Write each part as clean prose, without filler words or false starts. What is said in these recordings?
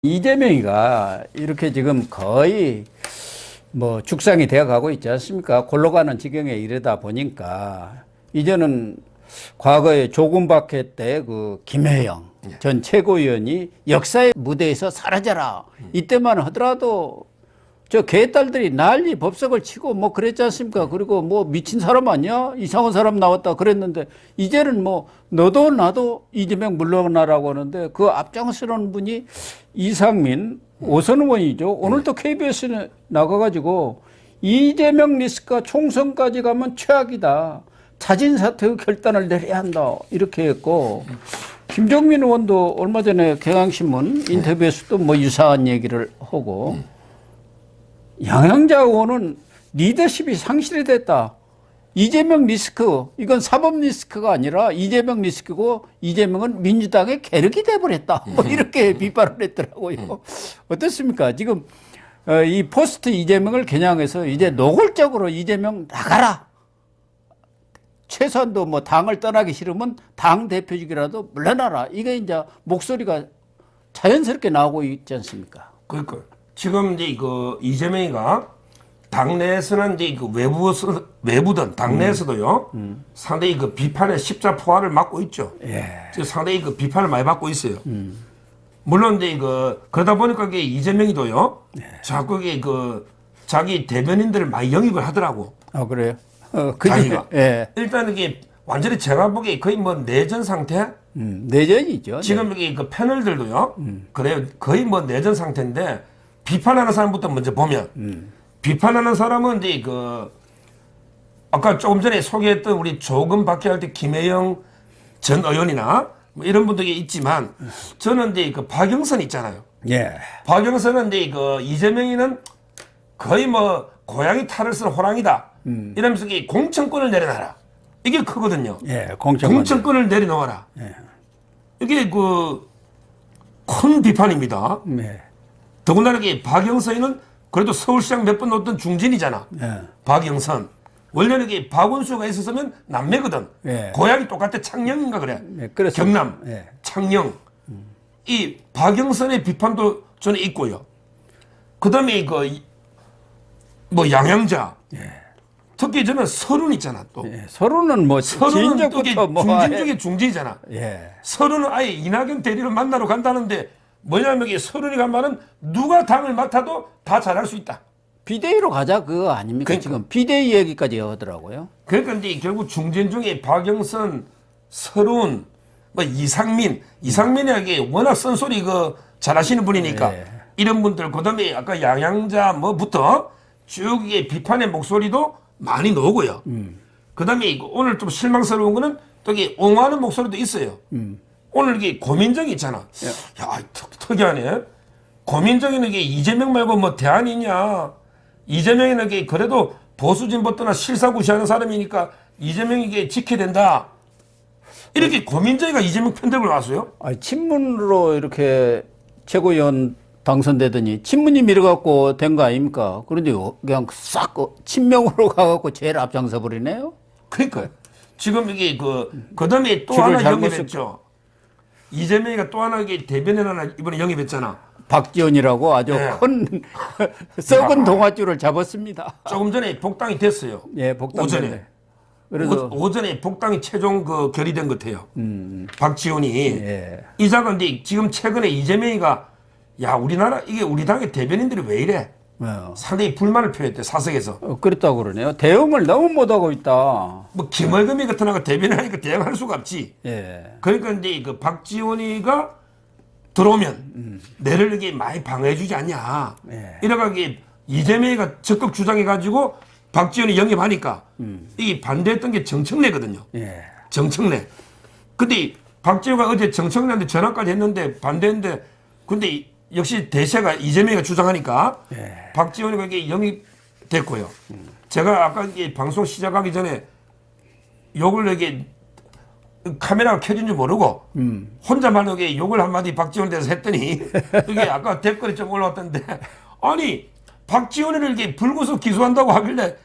이재명이가 이렇게 지금 거의 뭐 죽상이 되어 가고 있지 않습니까? 골로 가는 지경에 이르다 보니까 이제는 과거에 조금박해 때 그 김혜영 전 최고위원이 역사의 무대에서 사라져라 이때만 하더라도 저 개딸들이 난리 법석을 치고 뭐 그랬지 않습니까? 그리고 뭐 미친 사람 아니야? 이상한 사람 나왔다 그랬는데 이제는 뭐 너도 나도 이재명 물러나라고 하는데 그 앞장서는 분이 이상민 오선 의원이죠. 오늘도 KBS에 나가가지고 이재명 리스크가 총선까지 가면 최악이다. 자진 사퇴의 결단을 내려야 한다. 이렇게 했고 김종민 의원도 얼마 전에 경향신문 인터뷰에서도 뭐 유사한 얘기를 하고 양양자 의원은 리더십이 상실이 됐다. 이재명 리스크, 이건 사법 리스크가 아니라 이재명 리스크고 이재명은 민주당의 계륵이 돼버렸다. 뭐 이렇게 비판을 했더라고요. 어떻습니까? 지금 이 포스트 이재명을 겨냥해서 이제 노골적으로 이재명 나가라. 최소한도 뭐 당을 떠나기 싫으면 당 대표직이라도 물러나라. 이게 이제 목소리가 자연스럽게 나오고 있지 않습니까? 그러니까 지금 이제 그 이재명이가 당내에서는 이제 그 외부든 당내에서도요 상당히 그 비판의 십자포화를 맞고 있죠. 지금 상당히 그 비판을 많이 받고 있어요. 물론 이제 그러다 보니까 이게 이재명이도요 자꾸 이게 그 자기 대변인들을 많이 영입을 하더라고. 아 그래요? 자기가 일단 이게 완전히 제가 보기에 거의 뭐 내전 상태. 내전이죠. 지금 여기 그 패널들도요. 그래요. 거의 뭐 내전 상태인데 비판하는 사람부터 먼저 보면 비판하는 사람은 이제 그 아까 조금 전에 소개했던 우리 조금 박해할 때 김혜영 전 의원이나 뭐 이런 분들이 있지만 저는 이제 그 박영선 있잖아요. 예. 박영선은 이제 그 이재명이는 거의 뭐 고양이 탈을 쓴 호랑이다. 이러면서 이 공천권을 내려놔라. 이게 크거든요. 예, 공천권을 내려놓아라. 예. 이게 그 큰 비판입니다. 네. 더군다나 박영선이는 그래도 서울시장 몇 번 놓던 중진이잖아. 예. 박영선. 원래는 이게 박원수가 있었으면 남매거든. 예. 고향이 똑같아. 창녕인가 그래. 네, 그렇습니다. 경남. 예. 창녕. 이 박영선의 비판도 저는 있고요. 그 다음에 뭐 양양자. 예. 특히 저는 서른 있잖아 또. 예. 서로는 뭐 서른은 또 진작부터 뭐 중진 중에 중진이잖아. 예. 서른은 아예 이낙연 대리를 만나러 간다는데 뭐냐면 이게 서른이 가면은 누가 당을 맡아도 다 잘할 수 있다. 비대위로 가자 그거 아닙니까? 그러니까. 지금 비대위 얘기까지 하더라고요. 그러니까 이제 결국 중진 중에 박영선, 서른, 뭐 이상민이 이게 워낙 쓴소리 잘하시는 분이니까 예. 이런 분들 그다음에 아까 양양자 뭐부터 쭉 이게 비판의 목소리도 많이 나오고요. 그다음에 오늘 좀 실망스러운 거는 또 이게 옹호하는 목소리도 있어요. 오늘 이게 고민정이 있잖아. 야, 특이하네. 고민정이는 이게 이재명 말고 뭐 대안이 있냐. 이재명이는 이게 그래도 보수 진보떠나 실사구시하는 사람이니까 이재명이 이게 지켜야 된다. 이렇게 고민정이가 이재명 편들고 나왔어요. 아니, 친문으로 이렇게 최고위원 당선되더니 친문이 밀어갖고 된 거 아닙니까? 그런데 그냥 싹 친명으로 가갖고 제일 앞장서 버리네요. 그러니까요. 지금 이게 그다음에 또 하나 영입했죠. 이재명이가 또 하나 이게 대변인 하나 이번에 영입했잖아. 박지원이라고 아주 네. 큰 썩은 동아줄을 잡았습니다. 조금 전에 복당이 됐어요. 예, 복당 오전에. 그래서 오전에 복당이 최종 결의된 것 같아요. 박지원이. 예. 이자가 근데 지금 최근에 이재명이가 야 우리나라 이게 우리 당의 대변인들이 왜 이래? 상당히 불만을 표했대 사석에서. 그랬다고 그러네요. 대응을 너무 못하고 있다. 뭐 김월금이 같은 애가 대변하니까 대응할 수가 없지. 예. 그러니까 이제 박지원이가 들어오면 내를 이렇게 많이 방해해주지 않냐. 예. 이래가지고 이재명이가 적극 주장해가지고 박지원이 영입하니까 이 반대했던 게 정청래거든요. 예. 정청래. 근데 박지원가 어제 정청래한테 전화까지 했는데 반대했는데 근데 역시 대세가 이재명이가 주장하니까 예. 박지원이 거기에 영입됐고요. 제가 아까 이 방송 시작하기 전에 욕을 이게 카메라가 켜진 줄 모르고 혼자만 여기 욕을 한마디 박지원에 대해서 했더니 이게 아까 댓글이 좀 올라왔던데 아니 박지원을 이렇게 불구속 기소한다고 하길래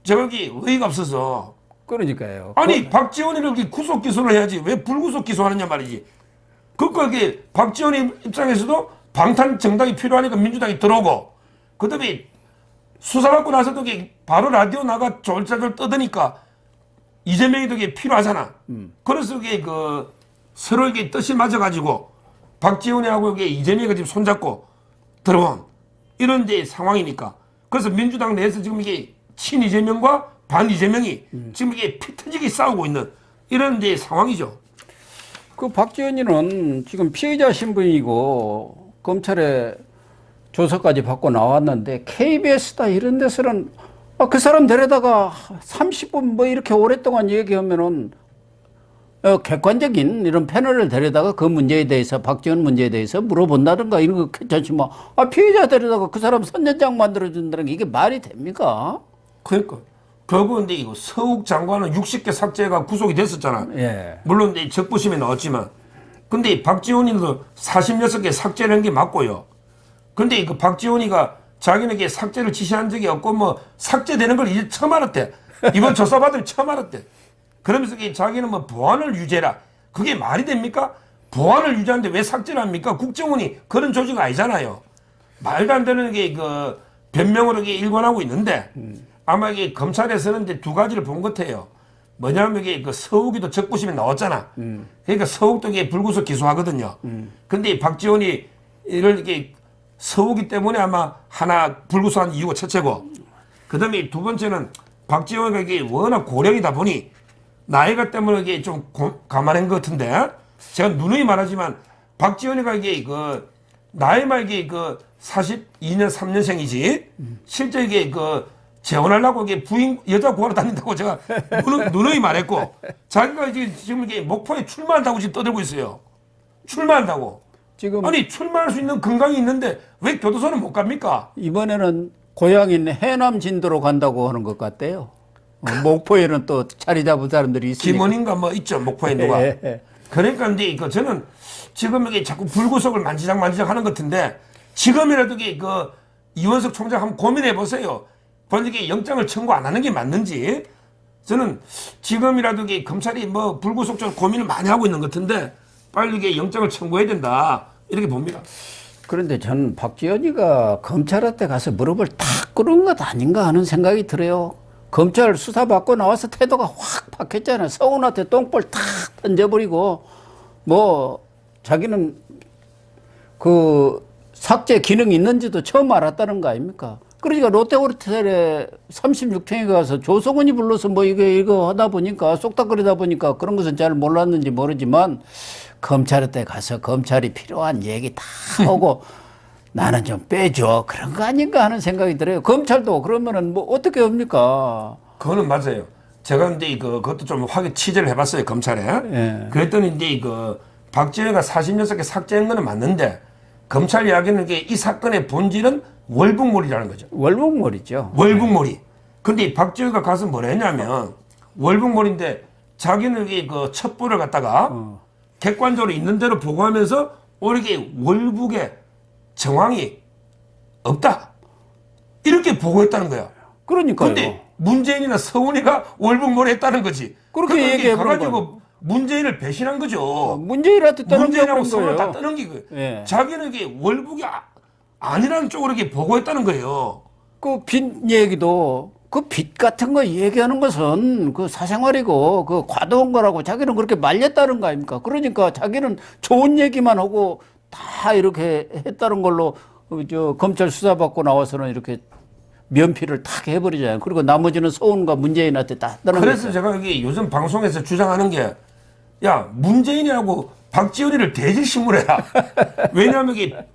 제가 여기 의의가 없어서 그러니까요. 아니 박지원을 이렇게 구속 기소를 해야지 왜 불구속 기소하느냐 말이지. 그러니까 이게 박지원 입장에서도 방탄 정당이 필요하니까 민주당이 들어오고, 그 다음에 수사받고 나서도 이게 바로 라디오 나가 졸졸졸 떠드니까 이재명이도 이게 필요하잖아. 그래서 이게 그 서로 이게 뜻이 맞아가지고 박지원이하고 이게 이재명이가 지금 손잡고 들어온 이런 데 상황이니까. 그래서 민주당 내에서 지금 이게 친 이재명과 반 이재명이 지금 이게 피 터지게 싸우고 있는 이런 데 상황이죠. 그 박지원이는 지금 피의자 신분이고 검찰에 조사까지 받고 나왔는데 KBS다 이런 데서는 그 사람 데려다가 30분 뭐 이렇게 오랫동안 얘기하면은 객관적인 이런 패널을 데려다가 그 문제에 대해서 박지원 문제에 대해서 물어본다든가 이런 거 괜찮지만 피의자 데려다가 그 사람 선전장 만들어준다는 게 이게 말이 됩니까? 그러니까 결국은 근데 이거 서욱 장관은 60개 삭제가 구속이 됐었잖아. 예. 물론 내 적부심에 나왔지만, 근데 박지원이도 46개 삭제를 한 게 맞고요. 근데 그 박지원이가 자기에게 삭제를 지시한 적이 없고 뭐 삭제되는 걸 이제 처음 알았대. 이번 조사받으면 처음 알았대. 그러면서 자기는 뭐 보안을 유죄라. 그게 말이 됩니까? 보안을 유죄하는데 왜 삭제를 합니까? 국정원이 그런 조직 아니잖아요. 말도 안 되는 게 그 변명으로 이게 일관하고 있는데 아마 이게 검찰에서는 이제 두 가지를 본 것 같아요. 뭐냐면 이게 그 서욱이도 적부심에 나왔잖아. 그러니까 서욱도 이게 불구속 기소하거든요. 근데 박지원이 이렇게 서욱이 때문에 아마 하나 불구속한 이유가 첫째고, 그 다음에 두 번째는 박지원이 이게 워낙 고령이다 보니 나이가 때문에 이게 좀 감안한 것 같은데, 제가 누누이 말하지만 박지원이가 이게 그 나이만 이게 그 42년 3년생이지 실제 이게 그 재혼하려고 이게 부인 여자 구하러 다닌다고 제가 누누이 말했고, 자기가 지금 이게 목포에 출마한다고 지금 떠들고 있어요. 출마한다고. 지금 아니 출마할 수 있는 건강이 있는데 왜 교도소는 못 갑니까? 이번에는 고향인 해남 진도로 간다고 하는 것 같대요. 목포에는 또 자리 잡은 사람들이 있으니까. 김원인가 뭐 있죠, 목포에 누가. 그러니까 근데 저는 지금 이게 자꾸 불구속을 만지작 하는 것 같은데, 지금이라도 이게 그 이원석 총장 한번 고민해 보세요. 번역에 영장을 청구 안 하는 게 맞는지. 저는 지금이라도 이게 검찰이 뭐 불구속적 고민을 많이 하고 있는 것 같은데 빨리 이게 영장을 청구해야 된다 이렇게 봅니다. 그런데 저는 박지원이가 검찰한테 가서 무릎을 탁 꿇은 것 아닌가 하는 생각이 들어요. 검찰 수사받고 나와서 태도가 확 바뀌었잖아요. 서훈한테 똥볼 탁 던져버리고 뭐 자기는 그 삭제 기능이 있는지도 처음 알았다는 거 아닙니까? 그러니까 롯데호텔에 36층에 가서 조성은이 불러서 뭐 이거 하다 보니까 쏙닥거리다 보니까 그런 것은 잘 몰랐는지 모르지만 검찰한테 가서 검찰이 필요한 얘기 다 하고 나는 좀 빼줘 그런 거 아닌가 하는 생각이 들어요. 검찰도 그러면은 뭐 어떻게 합니까? 그거는 맞아요. 제가 근데 그것도 좀 확인 취재를 해봤어요, 검찰에. 예. 그랬더니 이제 박지원이가 46개 삭제한 거는 맞는데 검찰 이야기는 이 사건의 본질은 월북몰이라는 거죠. 월북몰이죠. 월북몰이. 근데 박지원이가 가서 뭐라 했냐면 월북몰인데 자기는 그 첩보를 갖다가 객관적으로 있는 대로 보고하면서 오히려 월북의 정황이 없다. 이렇게 보고했다는 거야. 그러니까요. 근데 문재인이나 서훈이가 월북몰이 했다는 거지. 그렇게 얘기해가지고 문재인을 배신한 거죠. 문재인한테 문재인하고 떠넘긴 서훈을 다 거예요. 떠넘기고. 예. 자기는 월북이 아니라는 쪽으로 이렇게 보고했다는 거예요. 그 빚 얘기도 그 빚 같은 거 얘기하는 것은 그 사생활이고 그 과도한 거라고 자기는 그렇게 말렸다는 거 아닙니까? 그러니까 자기는 좋은 얘기만 하고 다 이렇게 했다는 걸로 검찰 수사받고 나와서는 이렇게 면피를 탁 해버리잖아요. 그리고 나머지는 서훈과 문재인한테 다 떠넘겼어요. 그래서 제가 여기 요즘 방송에서 주장하는 게, 야, 문재인이하고 박지원이를 대질신문해라. 왜냐하면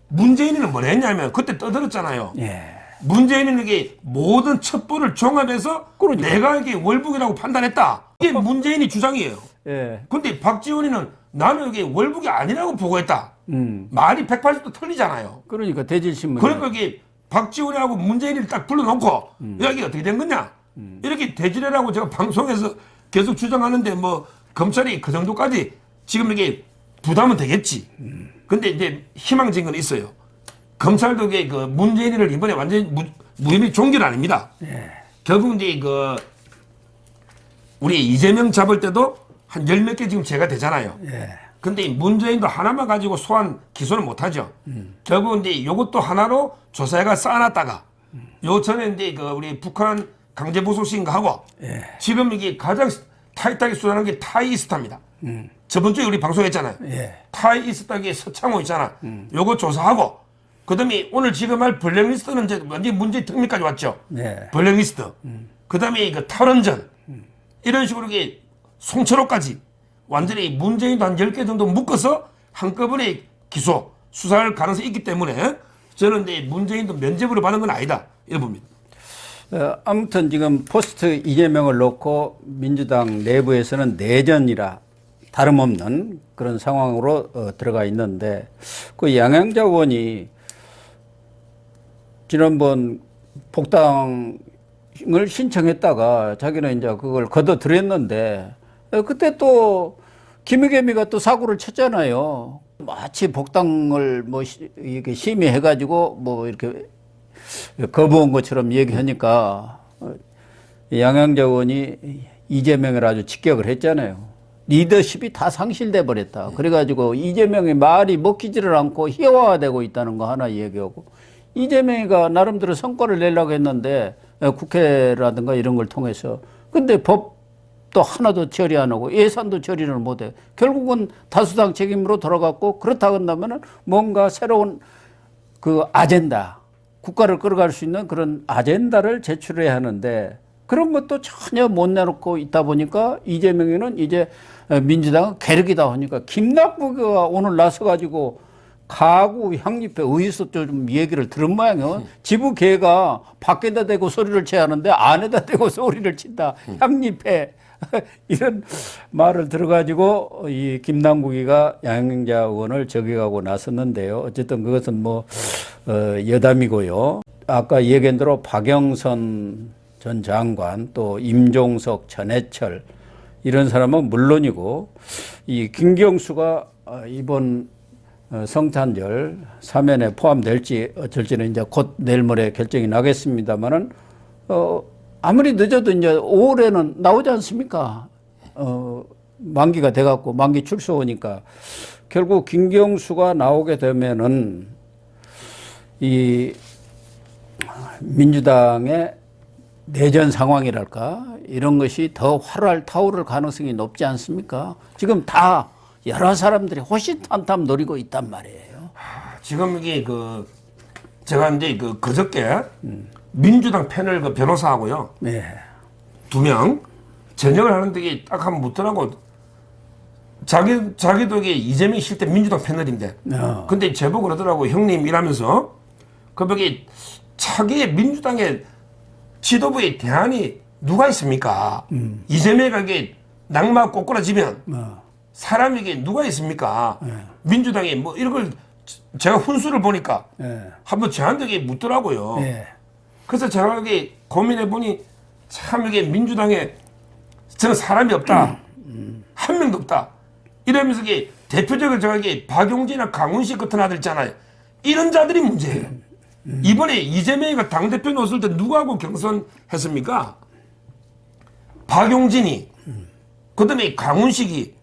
문재인이는 뭘 했냐면 그때 떠들었잖아요. 예. 문재인은 모든 첩보를 종합해서 그러니까. 내가 월북이라고 판단했다. 이게 문재인이 주장이에요. 예. 근데 박지원이는 나는 월북이 아니라고 보고했다. 말이 180도 틀리잖아요. 그러니까 대질신문. 그러니까 박지원이하고 문재인을 딱 불러놓고 야, 이게 어떻게 된 거냐? 이렇게 대질해라고 제가 방송에서 계속 주장하는데 뭐 검찰이 그 정도까지 지금 부담은 되겠지. 근데 이제 희망적인 건 있어요. 검찰도 그 문재인을 이번에 완전히 무혐의 종결 아닙니다. 예. 결국 이제 우리 이재명 잡을 때도 한 열 몇 개 지금 제가 되잖아요. 예. 근데 문재인도 하나만 가지고 소환 기소는 못하죠. 결국 이제 이것도 하나로 조사해가 쌓아놨다가 요 전에 이제 그 우리 북한 강제부속시킨가 하고 지금 이게 가장 타이트하게 수사하는 게 타이이스타입니다. 저번 주에 우리 방송했잖아요. 타이이스타의 서창호 있잖아. 요거 조사하고 그다음에 오늘 지금 할 블랙리스트는 이제 완전 문제 특미까지 왔죠. 블랙리스트. 그다음에 그 탈원전 이런 식으로 이게 송철호까지 완전히 문재인도 한 10개 정도 묶어서 한꺼번에 기소 수사할 가능성이 있기 때문에 저는 이제 문재인도 면죄부를 받는 건 아니다 이런 봅니다. 아무튼 지금 포스트 이재명을 놓고 민주당 내부에서는 내전이라 다름없는 그런 상황으로 들어가 있는데 그 양양자 의원이 지난번 복당을 신청했다가 자기는 이제 그걸 거둬들였는데 그때 또 김의겸이가 또 사고를 쳤잖아요. 마치 복당을 뭐 이렇게 심의해가지고 뭐 이렇게 거부한 것처럼 얘기하니까 양양자 의원이 이재명을 아주 직격을 했잖아요. 리더십이 다 상실돼 버렸다. 그래가지고 이재명의 말이 먹히지를 않고 희화화되고 있다는 거 하나 얘기하고 이재명이가 나름대로 성과를 내려고 했는데 국회라든가 이런 걸 통해서 근데 법도 하나도 처리 안 하고 예산도 처리를 못해. 결국은 다수당 책임으로 돌아갔고 그렇다고 한다면은 뭔가 새로운 그 아젠다 국가를 끌어갈 수 있는 그런 아젠다를 제출해야 하는데 그런 것도 전혀 못 내놓고 있다 보니까 이재명이는 이제 민주당은 괴력이다 하니까 김남국이가 오늘 나서가지고 가구 향립회 의회에서 좀 얘기를 들은 모양이에요. 지부 개가 밖에다 대고 소리를 쳐야 하는데 안에다 대고 소리를 친다. 향립회 이런 말을 들어가지고 이 김남국이가 양양자 의원을 저격하고 나섰는데요. 어쨌든 그것은 뭐 여담이고요. 아까 얘기한 대로 박영선 전 장관 또 임종석 전해철 이런 사람은 물론이고 이 김경수가 이번 성탄절 사면에 포함될지 어쩔지는 이제 곧 내일 모레 결정이 나겠습니다만은 아무리 늦어도 이제 5월에는 나오지 않습니까? 만기가 돼갖고 만기 출소하니까 결국 김경수가 나오게 되면은 이 민주당의 내전 상황이랄까 이런 것이 더 활활 타오를 가능성이 높지 않습니까? 지금 다 여러 사람들이 호시탐탐 노리고 있단 말이에요. 지금 이게 그 제가 이제 그 그저께 민주당 패널 그 변호사하고요. 네. 2명 전역을 하는데 이게 딱 한번 묻더라고. 자기도 이게 이재명이 실제 민주당 패널인데. 근데 제보고 그러더라고. 형님 일하면서 거기 차기의 민주당의 지도부의 대안이 누가 있습니까? 이재명이 이게 낙마 꼬꾸라지면 사람에게 누가 있습니까? 민주당에 뭐 이런 걸 제가 훈수를 보니까 한번 저한테 묻더라고요. 그래서 제가 이게 고민해 보니 참 이게 민주당에 저는 사람이 없다. 한 명도 없다. 이러면서 이게 대표적으로 제가 이게 박용진이나 강훈식 같은 아들 있잖아요. 이런 자들이 문제예요. 이번에 이재명이가 당대표 놓았을 때 누구하고 경선했습니까? 박용진이, 그 다음에 강훈식이.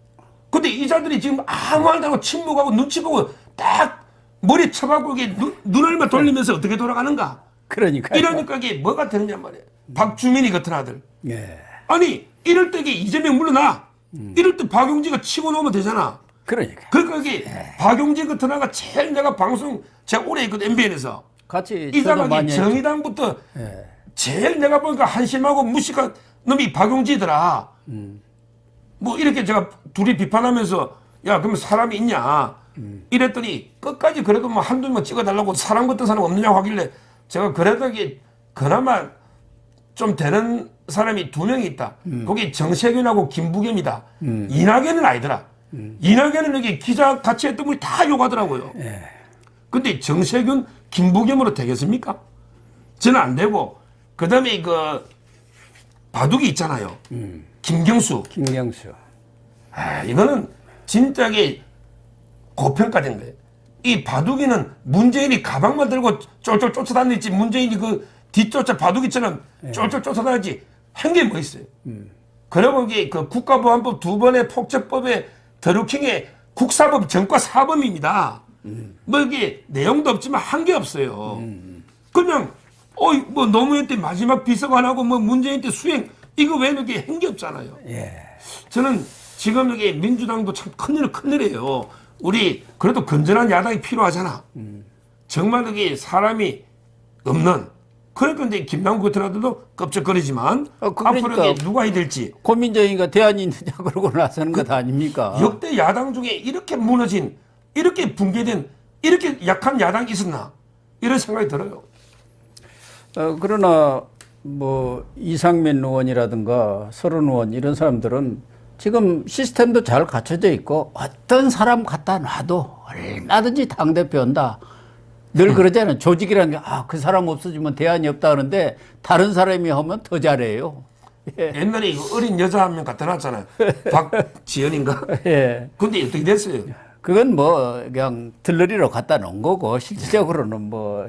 근데 이 자들이 지금 아무 말도 안 하고 침묵하고 눈치 보고 딱 머리 쳐박고 이게 눈알만 돌리면서 어떻게 돌아가는가? 그러니까. 이러니까 이게 뭐가 되느냐 말이에요. 박주민이 같은 아들. 예. 아니, 이럴 때 이게 이재명 물러나. 이럴 때 박용진가 치고 나오면 되잖아. 그러니까. 그러니까 이게 박용진 같은 아가 제일 내가 방송 제가 오래 했거든, MBN에서. 같이 이 사람이 정의당부터 제일 내가 보니까 한심하고 무식한 놈이 박용진이더라. 뭐 이렇게 제가 둘이 비판하면서 야 그러면 사람이 있냐 이랬더니 끝까지 그래도 뭐 한두 명 찍어달라고 사람 같은 사람 없느냐고 하길래 제가 그래도 이게 그나마 좀 되는 사람이 2명이 있다. 거기 정세균하고 김부겸이다. 이낙연은 아니더라. 이낙연은 여기 기자 같이 했던 분이 다 욕하더라고요. 근데 정세균 김부겸으로 되겠습니까? 저는 안 되고 그 다음에 그 바둑이 있잖아요. 김경수. 아, 이거는 진짜게 고평가된 거예요. 이 바둑이는 문재인이 가방만 들고 쫄쫄 쫓아다니지 문재인이 그 뒷쫓아 바둑이처럼 쫄쫄 쫓아다니지 한 게 뭐 있어요. 그러고 이게 그 국가보안법 2번의 폭처법의 드루킹의 국사법 전과 사범입니다. 뭐 이게 내용도 없지만 한 게 없어요. 그냥 뭐 노무현 때 마지막 비서관하고 뭐 문재인 때 수행 이거 외에는 게 한 게 없잖아요. 예. 저는 지금 이게 민주당도 참 큰일이에요. 우리 그래도 건전한 야당이 필요하잖아. 정말 그게 사람이 없는. 그러니까 이제 김남국 같은 아들도 껍적거리지만 그러니까 앞으로 이게 누가 해야 될지. 고민정의가 대안이 있느냐 그러고 나서는 것 아닙니까? 역대 야당 중에 이렇게 무너진, 이렇게 붕괴된, 이렇게 약한 야당이 있었나? 이런 생각이 들어요. 그러나 뭐 이상민 의원이라든가 서른 의원 이런 사람들은 지금 시스템도 잘 갖춰져 있고 어떤 사람 갖다 놔도 얼마든지 당대표 한다. 늘 그러잖아요. 조직이라는 게 그 사람 없어지면 대안이 없다 하는데 다른 사람이 하면 더 잘해요. 예. 옛날에 이거 어린 여자 한 명 갖다 놨잖아요. 박지연인가? 예. 근데 어떻게 됐어요? 그건 뭐 그냥 들러리로 갖다 놓은 거고 실질적으로는 뭐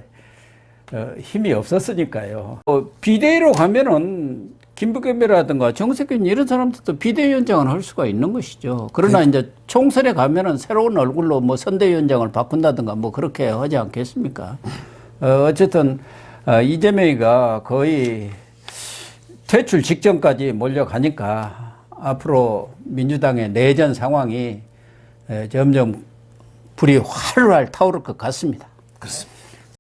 힘이 없었으니까요. 비대위로 가면은 김부겸이라든가 정세균 이런 사람들도 비대위원장을 할 수가 있는 것이죠. 그러나 이제 총선에 가면은 새로운 얼굴로 뭐 선대위원장을 바꾼다든가 뭐 그렇게 하지 않겠습니까? 어쨌든 이재명이가 거의 퇴출 직전까지 몰려가니까 앞으로 민주당의 내전 상황이 점점 불이 활활 타오를 것 같습니다. 그렇습니다.